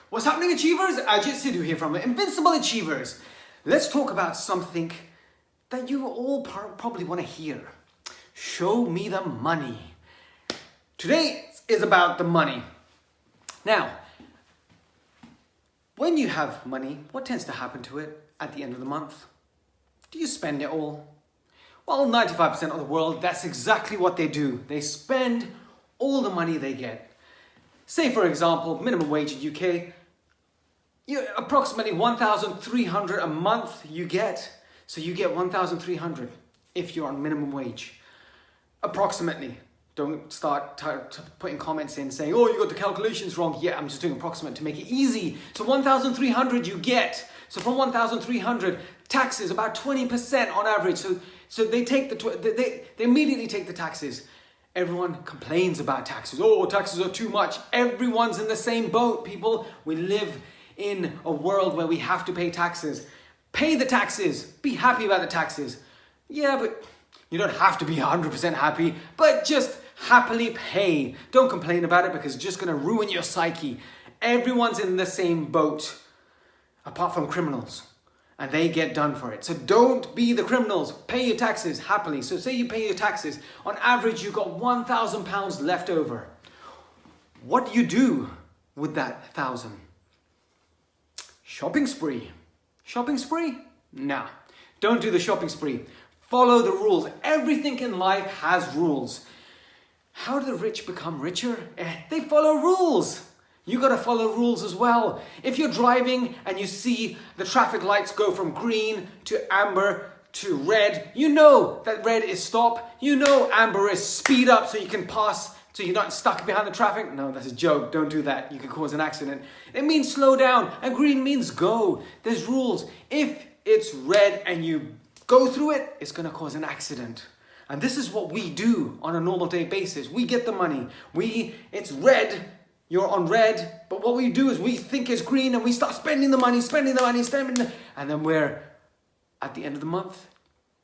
What's happening, Achievers? Ajit Sidhu here from Invincible Achievers. Let's talk about something that you all probably want to hear. Show me the money. Today is about the money. Now, when you have money, what tends to happen to it at the end of the month? Do you spend it all? Well, 95% of the world, that's exactly what they do. They spend all the money they get. Say, for example, minimum wage in UK, approximately 1,300 a month you get. So you get 1,300 if you're on minimum wage. Approximately. Don't start putting comments in saying, oh, you got the calculations wrong. Yeah, I'm just doing approximate to make it easy. So 1,300 you get. So from 1,300, taxes about 20% on average. So they take they immediately take the taxes. Everyone complains about taxes. Oh, taxes are too much. Everyone's in the same boat, people. We live in a world where we have to pay taxes. Pay the taxes. Be happy about the taxes. Yeah, but you don't have to be 100% happy, but just happily pay. Don't complain about it because it's just going to ruin your psyche. Everyone's in the same boat, apart from criminals. And they get done for it. So don't be the criminals. Pay your taxes happily. So say you pay your taxes. On average, you've got £1,000 left over. What do you do with that 1,000? Shopping spree. Shopping spree? Nah. Don't do the shopping spree. Follow the rules. Everything in life has rules. How do the rich become richer? They follow rules. You got to follow rules as well. If you're driving and you see the traffic lights go from green to amber to red, you know that red is stop. You know amber is speed up so you can pass, so you're not stuck behind the traffic. No, that's a joke. Don't do that. You can cause an accident. It means slow down, and green means go. There's rules. If it's red and you go through it, it's going to cause an accident. And this is what we do on a normal day basis. We get the money. It's red. You're on red, but what we do is we think it's green and we start spending the money, and then we're at the end of the month,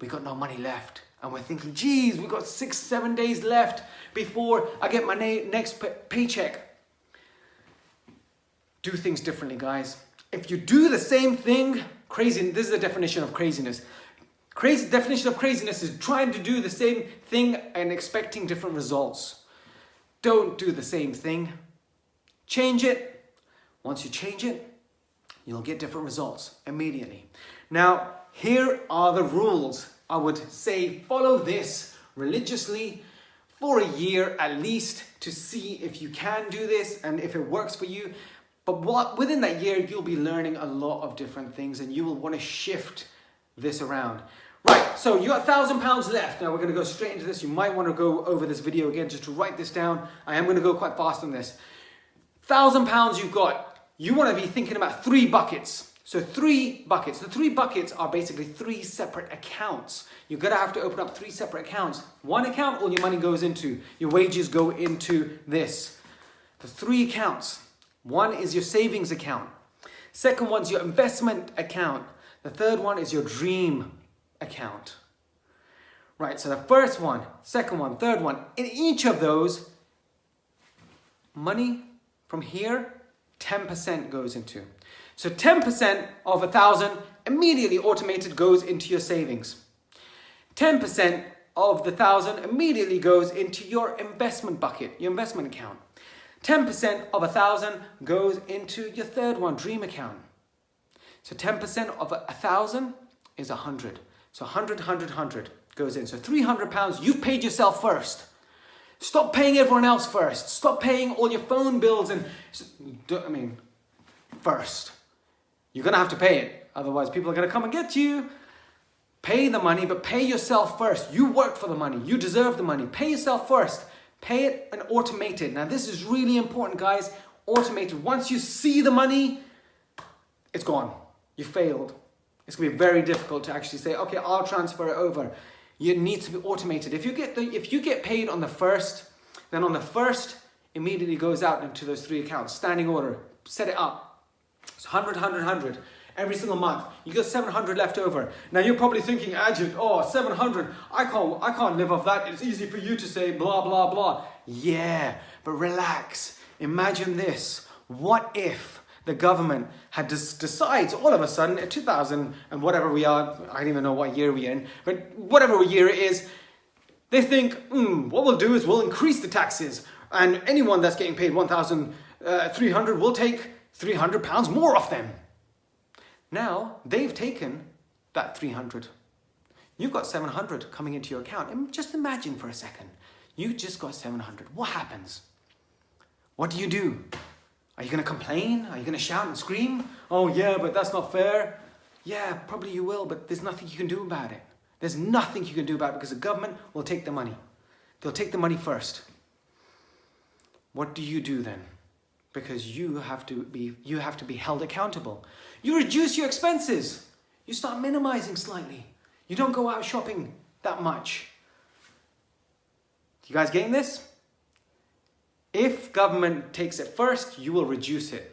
we got no money left. And we're thinking, geez, we got 6-7 days left before I get my next paycheck. Do things differently, guys. If you do the same thing, crazy, this is the definition of craziness. Definition of craziness is trying to do the same thing and expecting different results. Don't do the same thing. Change it. Once you change it, you'll get different results immediately. Now, here are the rules. I would say follow this religiously for a year at least to see if you can do this and if it works for you. But within that year, you'll be learning a lot of different things and you will want to shift this around. Right, so you got £1,000 left. Now we're going to go straight into this. You might want to go over this video again just to write this down. I am going to go quite fast on this. £1,000 you've got, you want to be thinking about 3 buckets. So 3 buckets. The 3 buckets are basically 3 separate accounts. You're going to have to open up 3 separate accounts. One account, all your money goes into. Your wages go into this. The 3 accounts. One is your savings account. Second one's your investment account. The third one is your dream account. Right, so the first one, second one, third one, in each of those, money from here, 10% goes into. So 10% of 1,000 immediately automated goes into your savings. 10% of the 1,000 immediately goes into your investment bucket, your investment account. 10% of 1,000 goes into your third one, dream account. So 10% of 1,000 is 100. So 100 goes in. So £300, you've paid yourself first. Stop paying everyone else first. Stop paying all your phone bills first. You're going to have to pay it. Otherwise, people are going to come and get you. Pay the money, but pay yourself first. You worked for the money. You deserve the money. Pay yourself first. Pay it and automate it. Now, this is really important, guys. Automated. Once you see the money, it's gone. You failed. It's going to be very difficult to actually say, okay, I'll transfer it over. It needs to be automated. If you get paid on the first, then on the first, immediately goes out into those 3 accounts. Standing order. Set it up. It's 100. Every single month. You got 700 left over. Now you're probably thinking, Ajit, 700. I can't live off that. It's easy for you to say blah, blah, blah. Yeah, but relax. Imagine this. What if the government decides all of a sudden in 2000 and whatever we are, I don't even know what year we're in, but whatever year it is, they think, what we'll do is we'll increase the taxes, and anyone that's getting paid 1,300 will take £300 more off them. Now they've taken that 300. You've got 700 coming into your account. And just imagine for a second, you just got 700. What happens? What do you do? Are you going to complain? Are you going to shout and scream? Oh yeah, but that's not fair. Yeah, probably you will, but there's nothing you can do about it. There's nothing you can do about it because the government will take the money. They'll take the money first. What do you do then? Because you have to be held accountable. You reduce your expenses. You start minimizing slightly. You don't go out shopping that much. You guys getting this? If government takes it first, you will reduce it.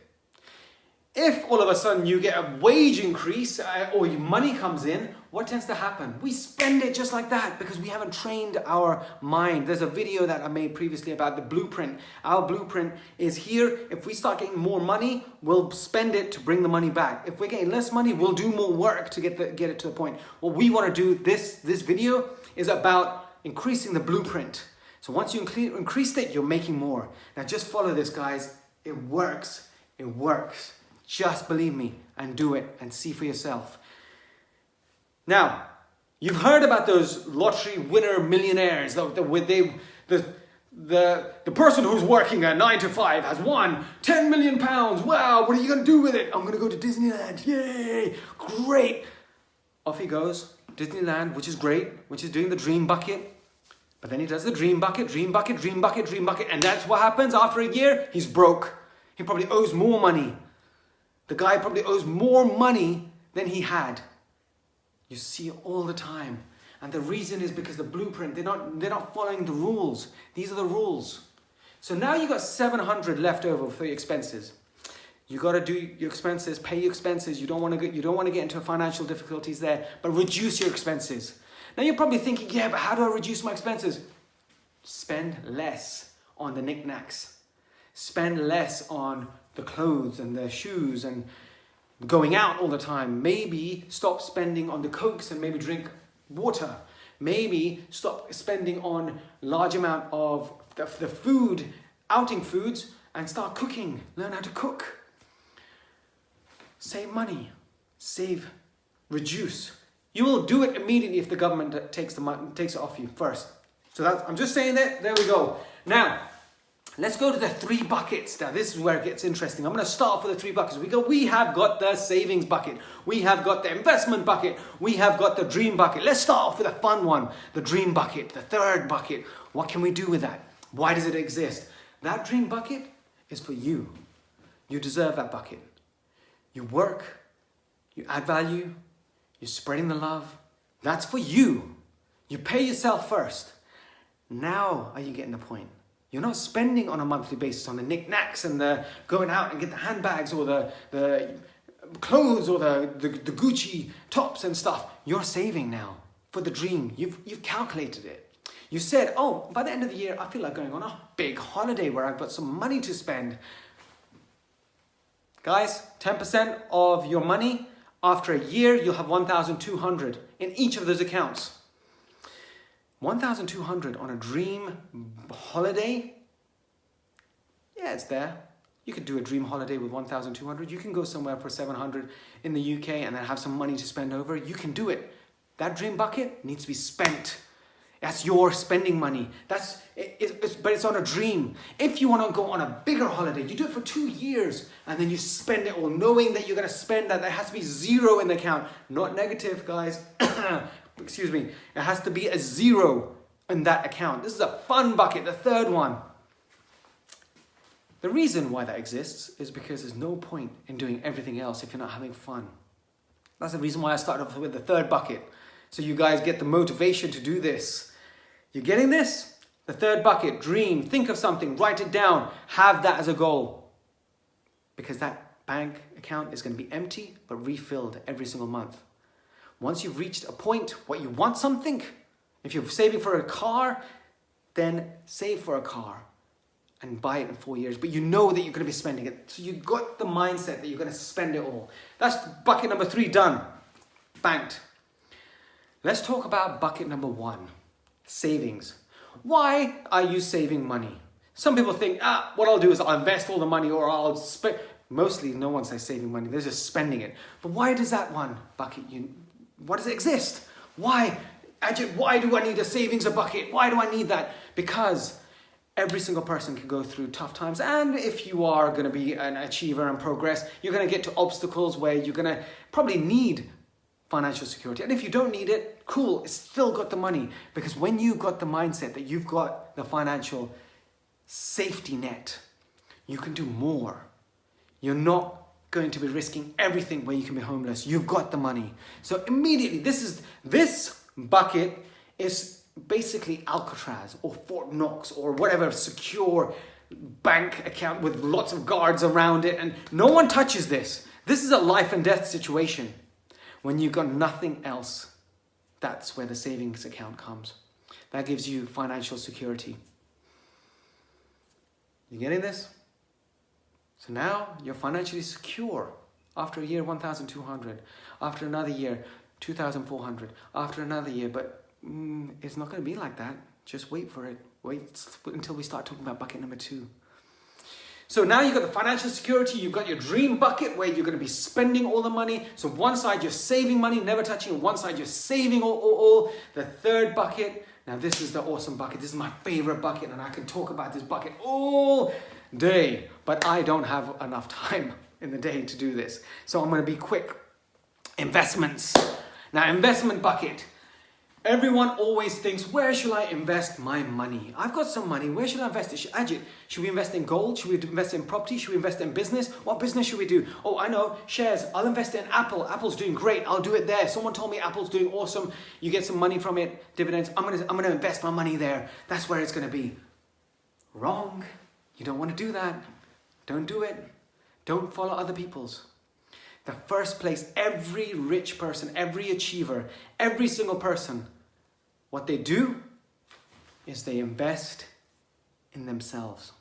If all of a sudden you get a wage increase or your money comes in, what tends to happen? We spend it just like that because we haven't trained our mind. There's a video that I made previously about the blueprint. Our blueprint is here. If we start getting more money, we'll spend it to bring the money back. If we're getting less money, we'll do more work to get it to the point. What we want to do, this video is about increasing the blueprint. So once you increased it, you're making more. Now just follow this, guys. It works. It works. Just believe me and do it and see for yourself. Now, you've heard about those lottery winner millionaires. The person who's working a 9 to 5 has won £10 million. Wow, what are you going to do with it? I'm going to go to Disneyland. Yay, great. Off he goes, Disneyland, which is great, which is doing the dream bucket. But then he does the dream bucket, dream bucket, dream bucket, dream bucket. And that's what happens after a year. He's broke. He probably owes more money. The guy probably owes more money than he had. You see it all the time. And the reason is because the blueprint, they're not following the rules. These are the rules. So now you got 700 left over for your expenses. You got to do your expenses, pay your expenses. You don't want to get into financial difficulties there, but reduce your expenses. Now you're probably thinking, yeah, but how do I reduce my expenses? Spend less on the knickknacks. Spend less on the clothes and the shoes and going out all the time. Maybe stop spending on the Cokes and maybe drink water. Maybe stop spending on large amount of the food, outing foods, and start cooking. Learn how to cook. Save money. Save. Reduce. You will do it immediately if the government takes it off you first. So I'm just saying that. There we go. Now, let's go to the 3 buckets. Now, this is where it gets interesting. I'm going to start off with the 3 buckets. We have got the savings bucket. We have got the investment bucket. We have got the dream bucket. Let's start off with a fun one. The dream bucket, the 3rd bucket. What can we do with that? Why does it exist? That dream bucket is for you. You deserve that bucket. You work. You add value. You're spreading the love. That's for you. You pay yourself first. Now are you getting the point? You're not spending on a monthly basis on the knickknacks and the going out and get the handbags or the clothes or the Gucci tops and stuff. You're saving now for the dream. You've calculated it. You said, oh, by the end of the year, I feel like going on a big holiday where I've got some money to spend. Guys, 10% of your money, after a year, you'll have 1,200 in each of those accounts. 1,200 on a dream holiday? Yeah, it's there. You could do a dream holiday with 1,200. You can go somewhere for 700 in the UK and then have some money to spend over. You can do it. That dream bucket needs to be spent. That's your spending money. But it's on a dream. If you want to go on a bigger holiday, you do it for 2 years and then you spend it all knowing that you're going to spend that. There has to be 0 in the account. Not negative, guys. Excuse me. It has to be a 0 in that account. This is a fun bucket, the 3rd one. The reason why that exists is because there's no point in doing everything else if you're not having fun. That's the reason why I started off with the 3rd bucket. So you guys get the motivation to do this. You getting this? The 3rd bucket, dream. Think of something, write it down. Have that as a goal. Because that bank account is going to be empty but refilled every single month. Once you've reached a point where you want something, if you're saving for a car, then save for a car. and buy it in 4 years, but you know that you're going to be spending it. So you got the mindset that you're going to spend it all. That's bucket number 3 done. Banked. Let's talk about bucket number 1, savings. Why are you saving money? Some people think, what I'll do is I'll invest all the money or I'll spend. Mostly no one says saving money, they're just spending it. But why does that one bucket, why does it exist? Why? Ajit, why do I need a savings bucket? Why do I need that? Because every single person can go through tough times. And if you are going to be an achiever and progress, you're going to get to obstacles where you're going to probably need financial security. And if you don't need it, cool, it's still got the money. Because when you've got the mindset that you've got the financial safety net, you can do more. You're not going to be risking everything where you can be homeless. You've got the money. So immediately, this bucket is basically Alcatraz or Fort Knox or whatever secure bank account with lots of guards around it, and no one touches this. This is a life and death situation. When you've got nothing else, that's where the savings account comes. That gives you financial security. You getting this? So now you're financially secure. After a year, 1,200. After another year, 2,400. After another year, but it's not going to be like that. Just wait for it. Wait until we start talking about bucket number 2. So now you've got the financial security, you've got your dream bucket where you're going to be spending all the money. So one side you're saving money, never touching it. One side you're saving all. The third bucket, now this is the awesome bucket. This is my favorite bucket, and I can talk about this bucket all day. But I don't have enough time in the day to do this. So I'm going to be quick. Investments. Now, investment bucket. Everyone always thinks, where should I invest my money? I've got some money. Where should I invest it? Ajit, should we invest in gold? Should we invest in property? Should we invest in business? What business should we do? Oh, I know, shares. I'll invest in Apple. Apple's doing great. I'll do it there. Someone told me Apple's doing awesome. You get some money from it, dividends. I'm gonna invest my money there. That's where it's gonna be. Wrong. You don't want to do that. Don't do it. Don't follow other people's. The first place, every rich person, every achiever, every single person, what they do is they invest in themselves.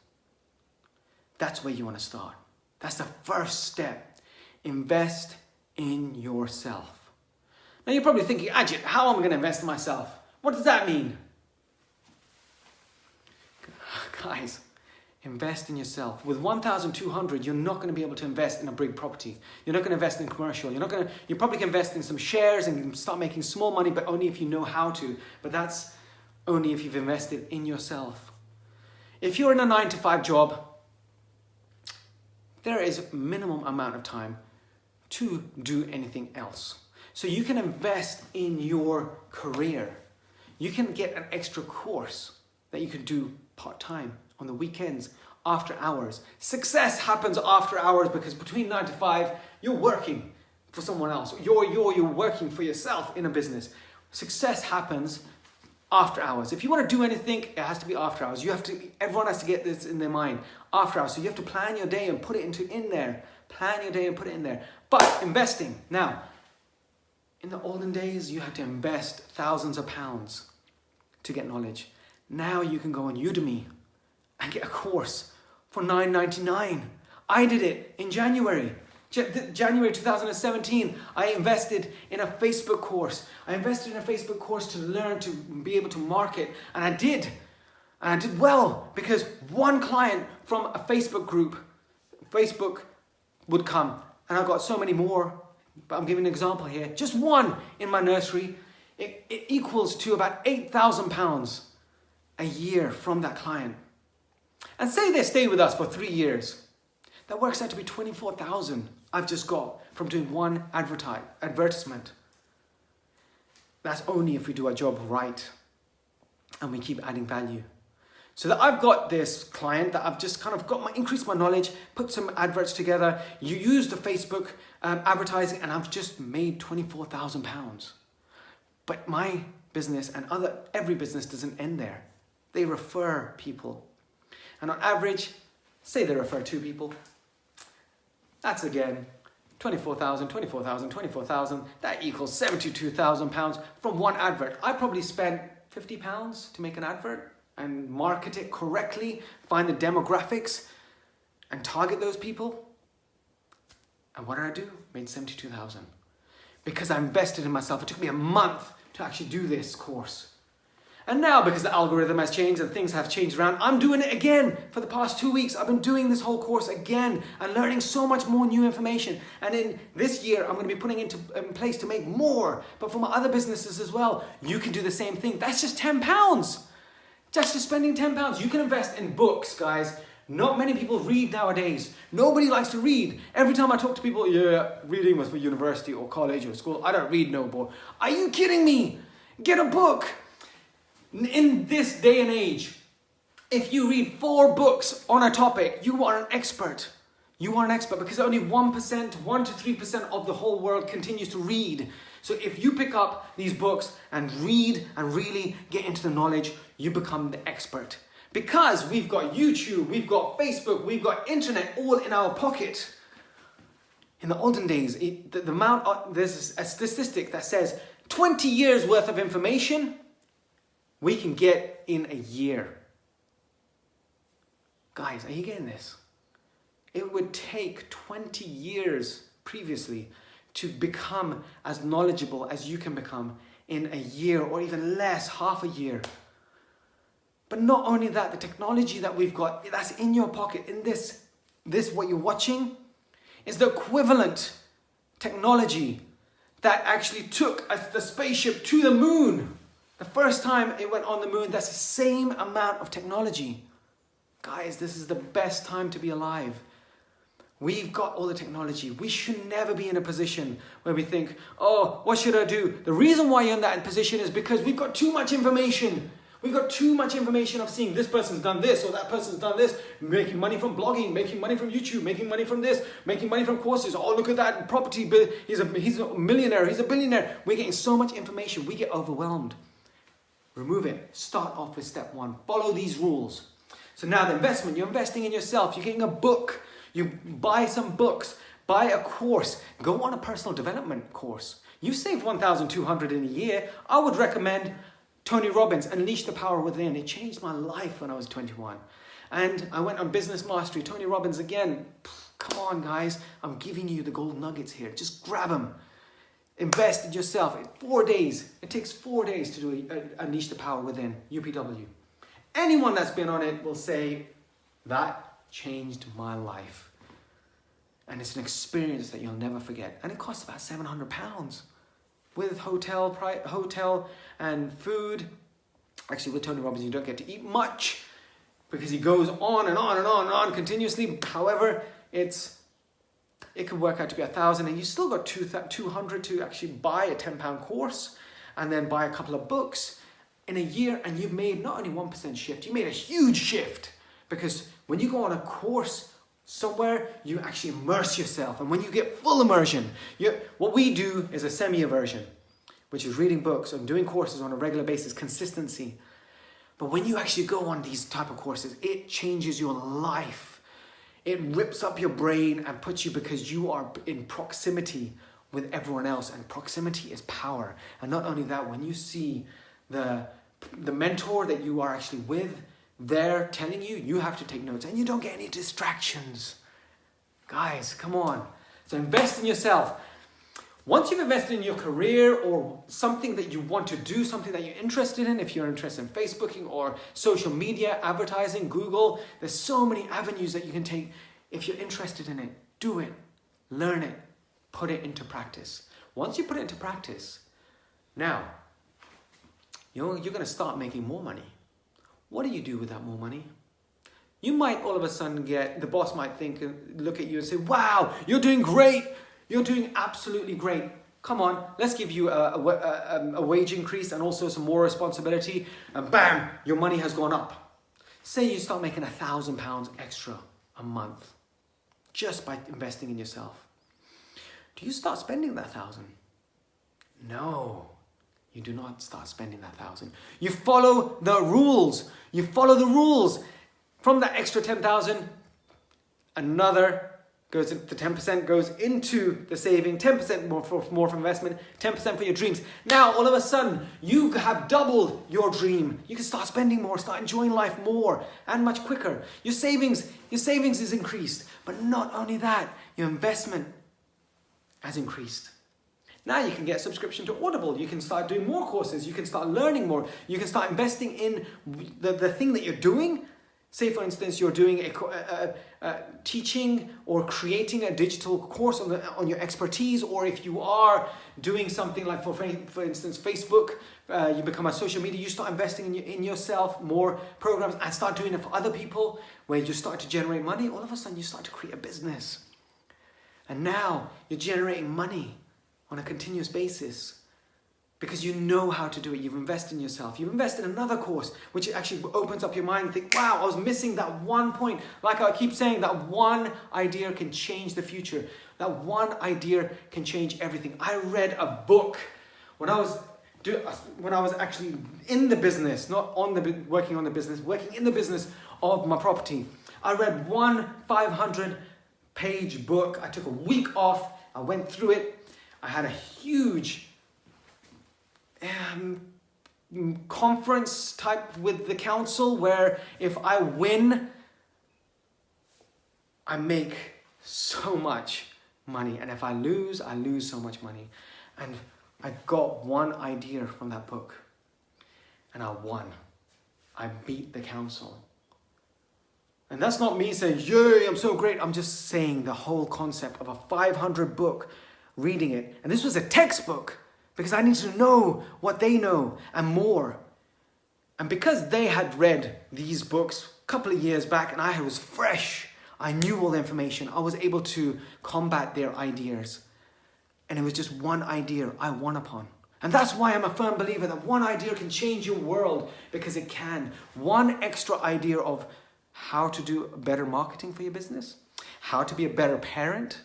That's where you want to start. That's the first step. Invest in yourself. Now you're probably thinking, Ajit, how am I going to invest in myself? What does that mean? Guys, invest in yourself. With 1,200, you're not going to be able to invest in a big property. You're not going to invest in commercial. You probably can invest in some shares and start making small money, but only if you know how to. But that's only if you've invested in yourself. If you're in a 9-to-5 job, there is a minimum amount of time to do anything else. So you can invest in your career. You can get an extra course that you can do part-time on the weekends, after hours. Success happens after hours because between 9 to 5, you're working for someone else. You're working for yourself in a business. Success happens after hours. If you want to do anything, it has to be after hours. Everyone has to get this in their mind. After hours. So you have to plan your day and put it in there. Plan your day and put it in there. But investing. Now, in the olden days, you had to invest thousands of pounds to get knowledge. Now you can go on Udemy and get a course for $9.99. I did it in January 2017. I invested in a Facebook course. I invested in a Facebook course to learn to be able to market. And I did. And I did well because one client from a Facebook group, Facebook would come. And I got so many more. But I'm giving an example here. Just one in my nursery. It equals to about £8,000 a year from that client. And say they stay with us for 3 years. That works out to be 24,000 I've just got from doing one advertisement. That's only if we do our job right and we keep adding value. So that I've got this client that I've just kind of increased my knowledge, put some adverts together, you use the Facebook advertising, and I've just made £24,000. But my business and every business doesn't end there. They refer people. And on average, say they refer 2 people. That's again, 24,000, 24,000, 24,000. That equals £72,000 from one advert. I probably spent £50 to make an advert. and market it correctly, find the demographics and target those people. And what did I do? Made 72,000. Because I invested in myself. It took me a month to actually do this course. And now, because the algorithm has changed and things have changed around, I'm doing it again. For the past 2 weeks, I've been doing this whole course again and learning so much more new information. And in this year, I'm going to be putting in place to make more. But for my other businesses as well, you can do the same thing. That's just £10. Just for spending £10. You can invest in books, guys. Not many people read nowadays. Nobody likes to read. Every time I talk to people, yeah, reading was for university or college or school. I don't read no more. Are you kidding me? Get a book. In this day and age, if you read 4 books on a topic, you are an expert. You are an expert because only 1%, 1 to 3% of the whole world continues to read. So if you pick up these books and read and really get into the knowledge, you become the expert. Because we've got YouTube, we've got Facebook, we've got internet all in our pocket. In the olden days, there's a statistic that says 20 years worth of information we can get in a year. Guys, are you getting this? It would take 20 years previously to become as knowledgeable as you can become in a year or even less, half a year. But not only that, the technology that we've got, that's in your pocket, in this what you're watching, is the equivalent technology that actually took the spaceship to the moon. The first time it went on the moon, that's the same amount of technology. Guys, this is the best time to be alive. We've got all the technology. We should never be in a position where we think, oh, what should I do? The reason why you're in that position is because we've got too much information. We've got too much information of seeing this person's done this or that person's done this, making money from blogging, making money from YouTube, making money from this, making money from courses. Oh, look at that property. He's a millionaire. He's a billionaire. We're getting so much information. We get overwhelmed. Remove it. Start off with step 1. Follow these rules. So now the investment, you're investing in yourself. You're getting a book. You buy some books. Buy a course. Go on a personal development course. You save $1,200 in a year. I would recommend Tony Robbins, Unleash the Power Within. It changed my life when I was 21. And I went on Business Mastery. Tony Robbins again. Come on, guys. I'm giving you the gold nuggets here. Just grab them. Invest in yourself. 4 days. It takes 4 days to do Unleash the Power Within, UPW. Anyone that's been on it will say, that changed my life. And it's an experience that you'll never forget. And it costs about £700 with hotel and food. Actually, with Tony Robbins, you don't get to eat much because he goes on and on and on and on continuously. However, it could work out to be $1,000, and you still got $200 to actually buy a £10 course and then buy a couple of books in a year, and you've made not only 1% shift, you made a huge shift. Because when you go on a course somewhere, you actually immerse yourself, and when you get full immersion, what we do is a semi-immersion, which is reading books and doing courses on a regular basis, consistency. But when you actually go on these type of courses, it changes your life. It rips up your brain and puts you, because you are in proximity with everyone else, and proximity is power. And not only that, when you see the mentor that you are actually with, they're telling you, you have to take notes, and you don't get any distractions. Guys, come on. So invest in yourself. Once you've invested in your career or something that you want to do, something that you're interested in, if you're interested in Facebooking or social media, advertising, Google, there's so many avenues that you can take. If you're interested in it, do it, learn it, put it into practice. Once you put it into practice, now, you're going to start making more money. What do you do with that more money? You might all of a sudden the boss might look at you and say, wow, you're doing great. You're doing absolutely great. Come on, let's give you a wage increase and also some more responsibility. And bam, your money has gone up. Say you start making £1,000 extra a month just by investing in yourself. Do you start spending that 1,000? No. You do not start spending that 1,000. You follow the rules. You follow the rules. From that extra 10,000, another goes the 10% goes into the saving, 10% more for investment, 10% for your dreams. Now, all of a sudden, you have doubled your dream. You can start spending more, start enjoying life more and much quicker. Your savings is increased. But not only that, your investment has increased. Now you can get a subscription to Audible. You can start doing more courses. You can start learning more. You can start investing in the thing that you're doing. Say, for instance, you're doing teaching or creating a digital course on your expertise, or if you are doing something like, for instance, Facebook, you become a social media, you start investing in yourself, more programs, and start doing it for other people, where you start to generate money. All of a sudden, you start to create a business. And now you're generating money on a continuous basis. Because you know how to do it. You've invested in yourself. You've invested in another course, which actually opens up your mind and think, wow, I was missing that one point. Like I keep saying, that one idea can change the future. That one idea can change everything. I read a book when I was actually in the business, not working on the business, working in the business of my property. I read one 500-page book. I took a week off. I went through it. I had a huge conference type with the council, where if I win, I make so much money, and if I lose so much money. And I got one idea from that book, and I won. I beat the council. And that's not me saying, yay, I'm so great. I'm just saying the whole concept of a 500 book, reading it. And this was a textbook, because I need to know what they know and more. And because they had read these books a couple of years back and I was fresh, I knew all the information. I was able to combat their ideas. And it was just one idea I won upon. And that's why I'm a firm believer that one idea can change your world, because it can. One extra idea of how to do better marketing for your business, how to be a better parent,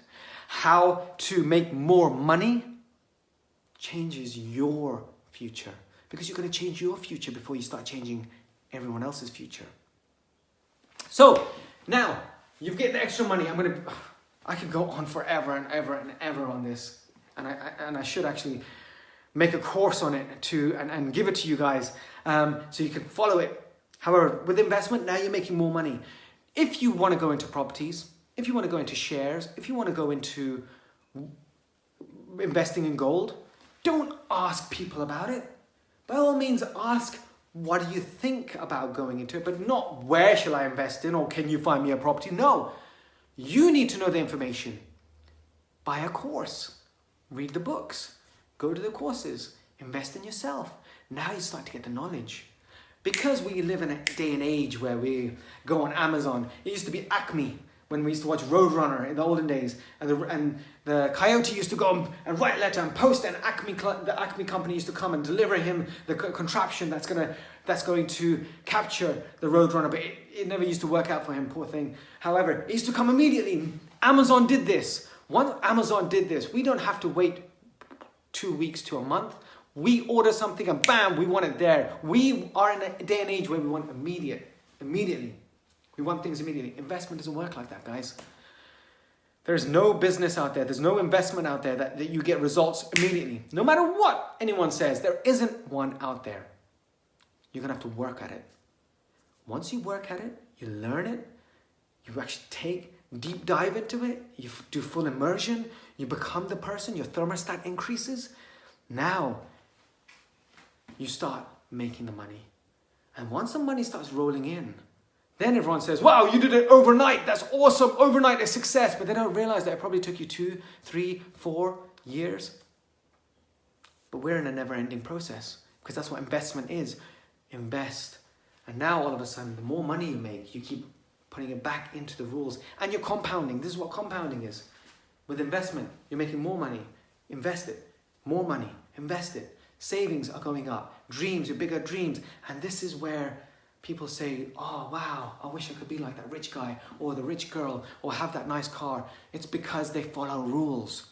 how to make more money, changes your future, because you're going to change your future before you start changing everyone else's future. So now you've get the extra money. I could go on forever and ever and ever on this, and I should actually make a course on it and give it to you guys, so you can follow it. However, with investment, now you're making more money. If you want to go into properties, if you want to go into shares, if you want to go into investing in gold, don't ask people about it. By all means, ask, what do you think about going into it? But not, where shall I invest in, or can you find me a property? No, you need to know the information. Buy a course, read the books, go to the courses, invest in yourself. Now you start to get the knowledge. Because we live in a day and age where we go on Amazon. It used to be Acme, when we used to watch Roadrunner in the olden days, and the coyote used to go and write a letter and post, and the Acme company used to come and deliver him the contraption that's going to capture the Roadrunner, but it never used to work out for him, poor thing. However, it used to come immediately. Amazon did this. Once Amazon did this, we don't have to wait 2 weeks to a month. We order something and bam, we want it there. We are in a day and age where we want immediately. We want things immediately. Investment doesn't work like that, guys. There's no business out there, there's no investment out there that you get results immediately. No matter what anyone says, there isn't one out there. You're going to have to work at it. Once you work at it, you learn it, you actually take deep dive into it, you do full immersion, you become the person, your thermostat increases. Now, you start making the money. And once the money starts rolling in, then everyone says, wow, you did it overnight. That's awesome. Overnight a success. But they don't realize that it probably took you 2, 3, 4 years. But we're in a never-ending process, because that's what investment is. Invest. And now all of a sudden, the more money you make, you keep putting it back into the rules. And you're compounding. This is what compounding is. With investment, you're making more money. Invest it. More money. Invest it. Savings are going up. Dreams, your bigger dreams. And this is where people say, oh, wow, I wish I could be like that rich guy or the rich girl or have that nice car. It's because they follow rules.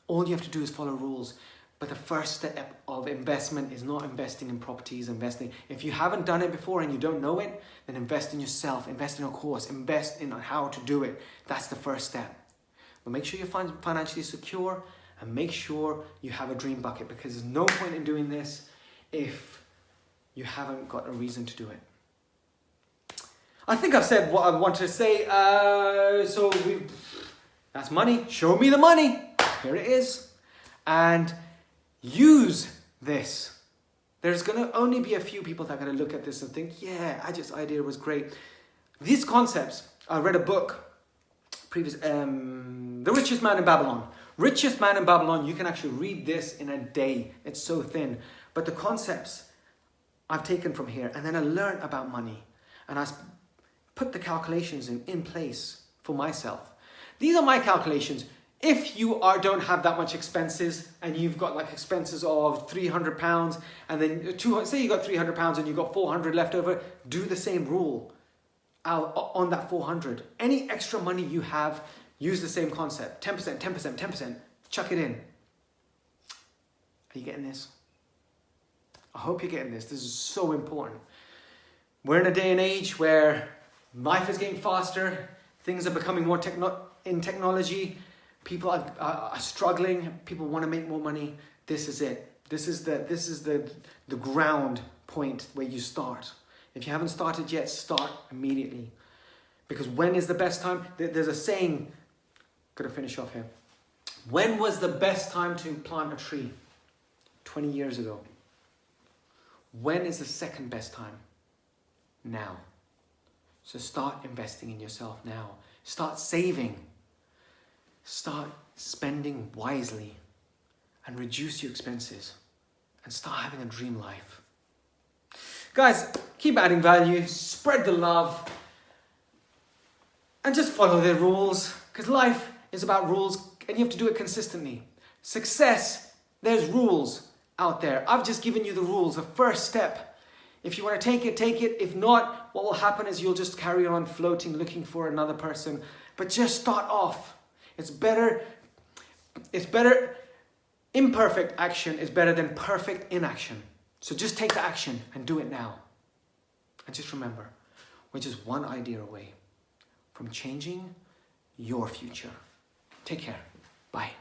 All you have to do is follow rules. But the first step of investment is not investing in properties, investing. If you haven't done it before and you don't know it, then invest in yourself, invest in a course, invest in how to do it. That's the first step. But make sure you're financially secure, and make sure you have a dream bucket, because there's no point in doing this if you haven't got a reason to do it. I think I've said what I wanted to say. That's money. Show me the money. Here it is. And use this. There's going to only be a few people that are going to look at this and think, yeah, Ajit's idea was great. These concepts, I read a book, The Richest Man in Babylon. Richest Man in Babylon, you can actually read this in a day. It's so thin. But the concepts I've taken from here, and then I learned about money. And I put the calculations in place for myself. These are my calculations. If you don't have that much expenses, and you've got like expenses of £300, and then say you got £300 and you got 400 left over, do the same rule on that 400. Any extra money you have, use the same concept. 10%, 10%, 10%. Chuck it in. Are you getting this? I hope you're getting this. This is so important. We're in a day and age where life is getting faster. Things are becoming more in technology. People are struggling. People want to make more money. This is it. This is the ground point where you start. If you haven't started yet, start immediately. Because when is the best time? There's a saying. Gotta finish off here. When was the best time to plant a tree? 20 years ago. When is the second best time? Now. So start investing in yourself now. Start saving. Start spending wisely, and reduce your expenses, and start having a dream life. Guys, keep adding value, spread the love, and just follow the rules, because life is about rules, and you have to do it consistently. Success, there's rules out there. I've just given you the rules, the first step. If you want to take it, take it. If not, what will happen is you'll just carry on floating, looking for another person. But just start off. It's better, imperfect action is better than perfect inaction. So just take the action and do it now. And just remember, we're just one idea away from changing your future. Take care. Bye.